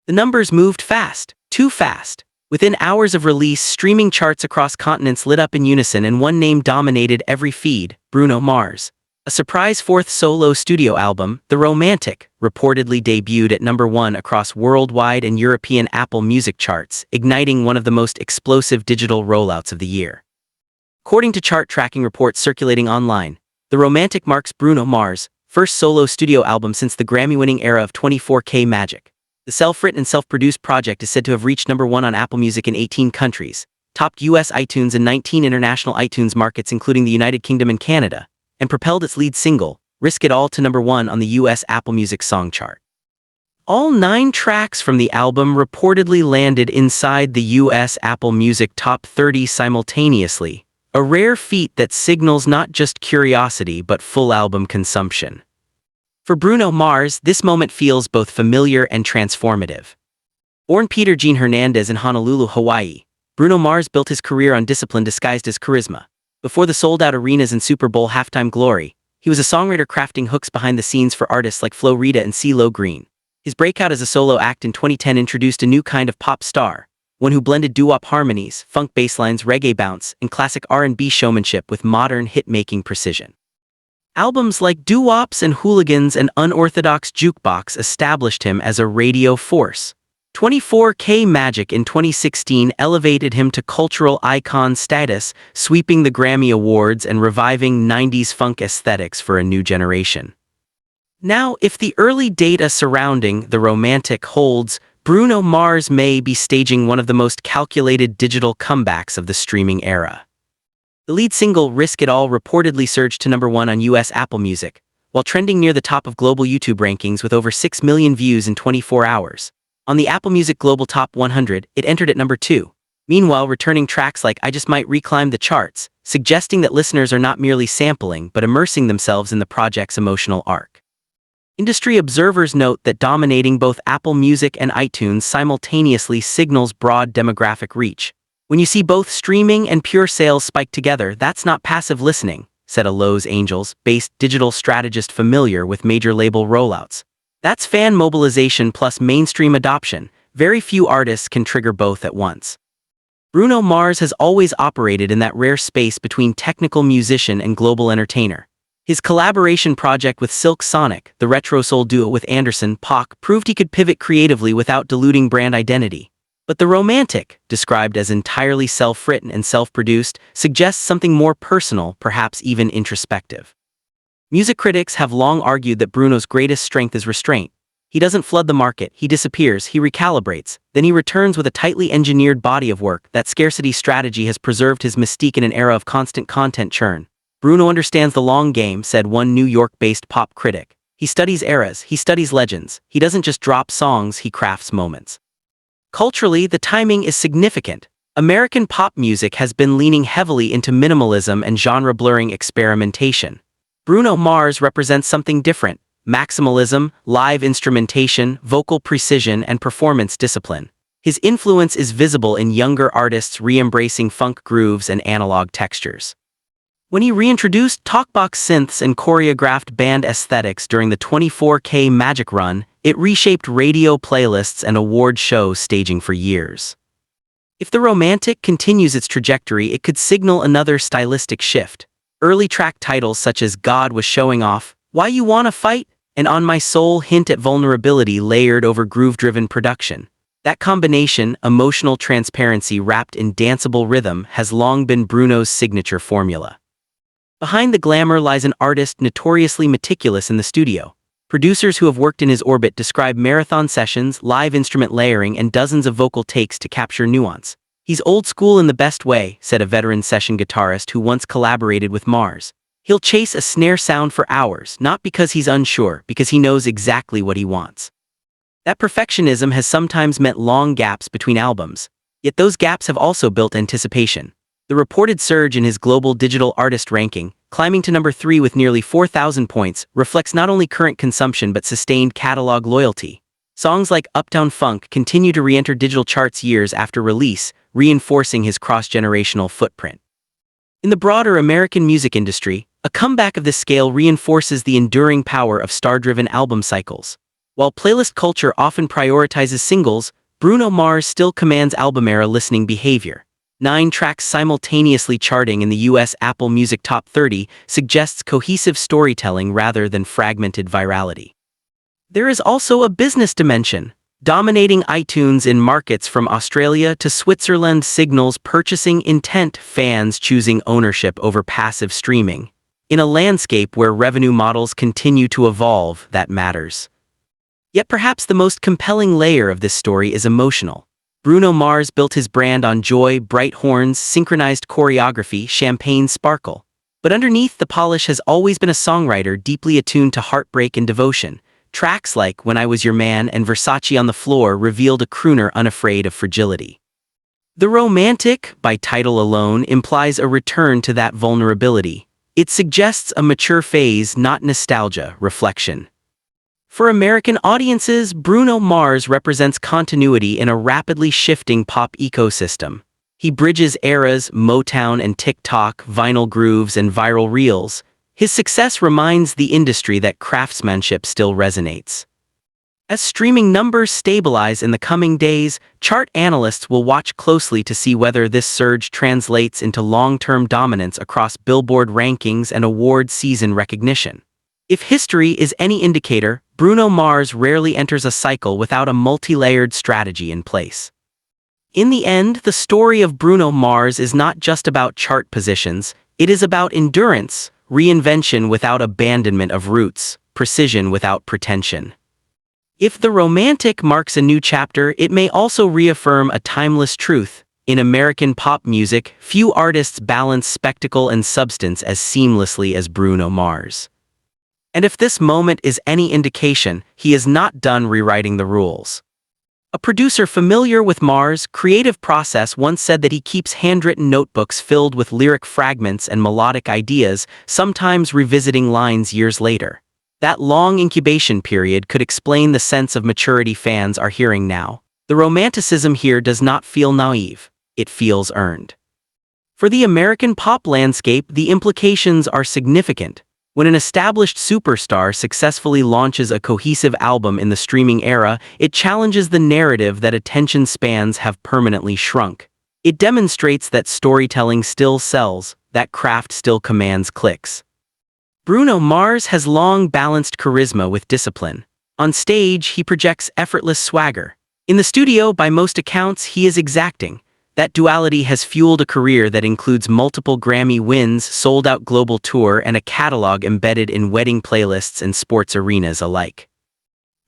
The numbers moved fast, too fast. Within hours of release, streaming charts across continents lit up in unison and one name dominated every feed: Bruno Mars. A surprise fourth solo studio album, The Romantic, reportedly debuted at #1 across worldwide and European Apple Music charts, igniting one of the most explosive digital rollouts of the year. According to chart tracking reports circulating online, The Romantic marks Bruno Mars' first solo studio album since the Grammy-winning era of 24K Magic. The self-written and self-produced project is said to have reached #1 on Apple Music in 18 countries, topped US iTunes and 19 international iTunes markets including the United Kingdom and Canada, and propelled its lead single, Risk It All, to #1 on the US Apple Music Song Chart. All 9 tracks from the album reportedly landed inside the US Apple Music Top 30 simultaneously, a rare feat that signals not just curiosity but full album consumption. For Bruno Mars, this moment feels both familiar and transformative. Born Peter Gene Hernandez in Honolulu, Hawaii, Bruno Mars built his career on discipline disguised as charisma. Before the sold-out arenas and Super Bowl halftime glory, he was a songwriter crafting hooks behind the scenes for artists like Flo Rida and CeeLo Green. His breakout as a solo act in 2010 introduced a new kind of pop star, one who blended doo-wop harmonies, funk basslines, reggae bounce, and classic R&B showmanship with modern hit-making precision. Albums like Doo-Wops and Hooligans and Unorthodox Jukebox established him as a radio force. 24K Magic in 2016 elevated him to cultural icon status, sweeping the Grammy Awards and reviving 90s funk aesthetics for a new generation. Now, if the early data surrounding The Romantic holds, Bruno Mars may be staging one of the most calculated digital comebacks of the streaming era. The lead single, Risk It All, reportedly surged to #1 on US Apple Music, while trending near the top of global YouTube rankings with over 6 million views in 24 hours. On the Apple Music Global Top 100, it entered at #2. Meanwhile, returning tracks like I Just Might reclimb the charts, suggesting that listeners are not merely sampling but immersing themselves in the project's emotional arc. Industry observers note that dominating both Apple Music and iTunes simultaneously signals broad demographic reach. When you see both streaming and pure sales spike together, that's not passive listening, said a Los Angeles-based digital strategist familiar with major label rollouts. That's fan mobilization plus mainstream adoption. Very few artists can trigger both at once. Bruno Mars has always operated in that rare space between technical musician and global entertainer. His collaboration project with Silk Sonic, the retro soul duo with Anderson .Paak, proved he could pivot creatively without diluting brand identity. But The Romantic, described as entirely self-written and self-produced, suggests something more personal, perhaps even introspective. Music critics have long argued that Bruno's greatest strength is restraint. He doesn't flood the market, he disappears, he recalibrates, then he returns with a tightly engineered body of work. That scarcity strategy has preserved his mystique in an era of constant content churn. Bruno understands the long game, said one New York-based pop critic. He studies eras, he studies legends. He doesn't just drop songs, he crafts moments. Culturally, the timing is significant. American pop music has been leaning heavily into minimalism and genre-blurring experimentation. Bruno Mars represents something different: maximalism, live instrumentation, vocal precision, and performance discipline. His influence is visible in younger artists re-embracing funk grooves and analog textures. When he reintroduced talkbox synths and choreographed band aesthetics during the 24K Magic run, it reshaped radio playlists and award shows staging for years. If The Romantic continues its trajectory, it could signal another stylistic shift. Early track titles such as God Was Showing Off, Why You Wanna Fight, and On My Soul hint at vulnerability layered over groove-driven production. That combination, emotional transparency wrapped in danceable rhythm, has long been Bruno's signature formula. Behind the glamour lies an artist notoriously meticulous in the studio. Producers who have worked in his orbit describe marathon sessions, live instrument layering, and dozens of vocal takes to capture nuance. He's old school in the best way, said a veteran session guitarist who once collaborated with Mars. He'll chase a snare sound for hours, not because he's unsure, because he knows exactly what he wants. That perfectionism has sometimes meant long gaps between albums, yet those gaps have also built anticipation. The reported surge in his global digital artist ranking, climbing to #3 with nearly 4,000 points, reflects not only current consumption but sustained catalog loyalty. Songs like Uptown Funk continue to re-enter digital charts years after release, reinforcing his cross-generational footprint. In the broader American music industry, a comeback of this scale reinforces the enduring power of star-driven album cycles. While playlist culture often prioritizes singles, Bruno Mars still commands album-era listening behavior. 9 tracks simultaneously charting in the US Apple Music Top 30 suggests cohesive storytelling rather than fragmented virality. There is also a business dimension. Dominating iTunes in markets from Australia to Switzerland signals purchasing intent, fans choosing ownership over passive streaming. In a landscape where revenue models continue to evolve, that matters. Yet perhaps the most compelling layer of this story is emotional. Bruno Mars built his brand on joy, bright horns, synchronized choreography, champagne sparkle. But underneath the polish has always been a songwriter deeply attuned to heartbreak and devotion. Tracks like When I Was Your Man and Versace on the Floor revealed a crooner unafraid of fragility. The romantic, by title alone, implies a return to that vulnerability. It suggests a mature phase, not nostalgia, reflection. For American audiences, Bruno Mars represents continuity in a rapidly shifting pop ecosystem. He bridges eras, Motown and TikTok, vinyl grooves and viral reels. His success reminds the industry that craftsmanship still resonates. As streaming numbers stabilize in the coming days, chart analysts will watch closely to see whether this surge translates into long-term dominance across Billboard rankings and award season recognition. If history is any indicator, Bruno Mars rarely enters a cycle without a multi-layered strategy in place. In the end, the story of Bruno Mars is not just about chart positions, it is about endurance, reinvention without abandonment of roots, precision without pretension. If the romantic marks a new chapter, it may also reaffirm a timeless truth. In American pop music, few artists balance spectacle and substance as seamlessly as Bruno Mars. And if this moment is any indication, he is not done rewriting the rules. A producer familiar with Mars' creative process once said that he keeps handwritten notebooks filled with lyric fragments and melodic ideas, sometimes revisiting lines years later. That long incubation period could explain the sense of maturity fans are hearing now. The romanticism here does not feel naive, it feels earned. For the American pop landscape, the implications are significant. When an established superstar successfully launches a cohesive album in the streaming era, it challenges the narrative that attention spans have permanently shrunk. It demonstrates that storytelling still sells, that craft still commands clicks. Bruno Mars has long balanced charisma with discipline. On stage, he projects effortless swagger. In the studio, by most accounts, he is exacting. That duality has fueled a career that includes multiple Grammy wins, sold-out global tour, and a catalog embedded in wedding playlists and sports arenas alike.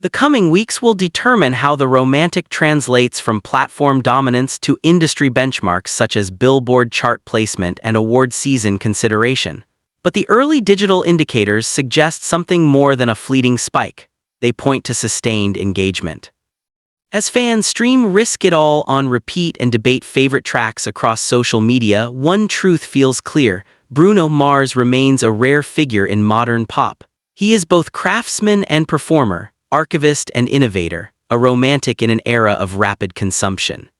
The coming weeks will determine how the romantic translates from platform dominance to industry benchmarks such as Billboard chart placement and award season consideration. But the early digital indicators suggest something more than a fleeting spike. They point to sustained engagement. As fans stream Risk It All on repeat and debate favorite tracks across social media, one truth feels clear: Bruno Mars remains a rare figure in modern pop. He is both craftsman and performer, archivist and innovator, a romantic in an era of rapid consumption.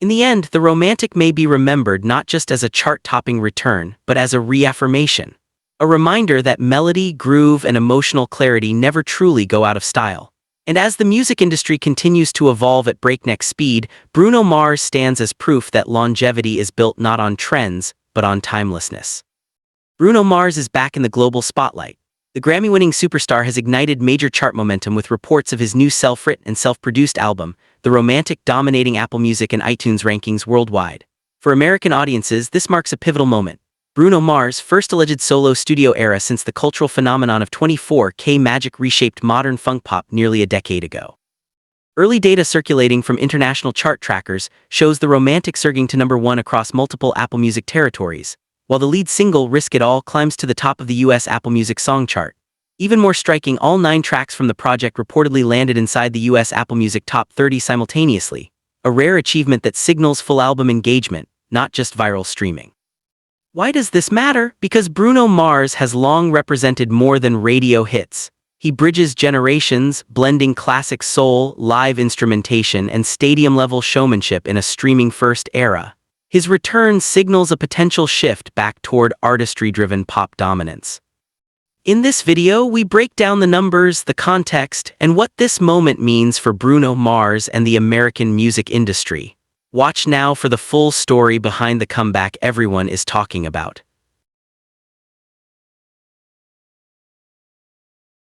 In the end, the romantic may be remembered not just as a chart-topping return, but as a reaffirmation. A reminder that melody, groove, and emotional clarity never truly go out of style. And as the music industry continues to evolve at breakneck speed, Bruno Mars stands as proof that longevity is built not on trends, but on timelessness. Bruno Mars is back in the global spotlight. The Grammy-winning superstar has ignited major chart momentum with reports of his new self-written and self-produced album, The Romantic, dominating Apple Music and iTunes rankings worldwide. For American audiences, this marks a pivotal moment. Bruno Mars' first alleged solo studio era since the cultural phenomenon of 24K Magic reshaped modern funk pop nearly a decade ago. Early data circulating from international chart trackers shows The Romantic surging to #1 across multiple Apple Music territories, while the lead single Risk It All climbs to the top of the US Apple Music song chart. Even more striking, all 9 tracks from the project reportedly landed inside the US Apple Music Top 30 simultaneously, a rare achievement that signals full album engagement, not just viral streaming. Why does this matter? Because Bruno Mars has long represented more than radio hits. He bridges generations, blending classic soul, live instrumentation, and stadium-level showmanship in a streaming-first era. His return signals a potential shift back toward artistry-driven pop dominance. In this video, we break down the numbers, the context, and what this moment means for Bruno Mars and the American music industry. Watch now for the full story behind the comeback everyone is talking about.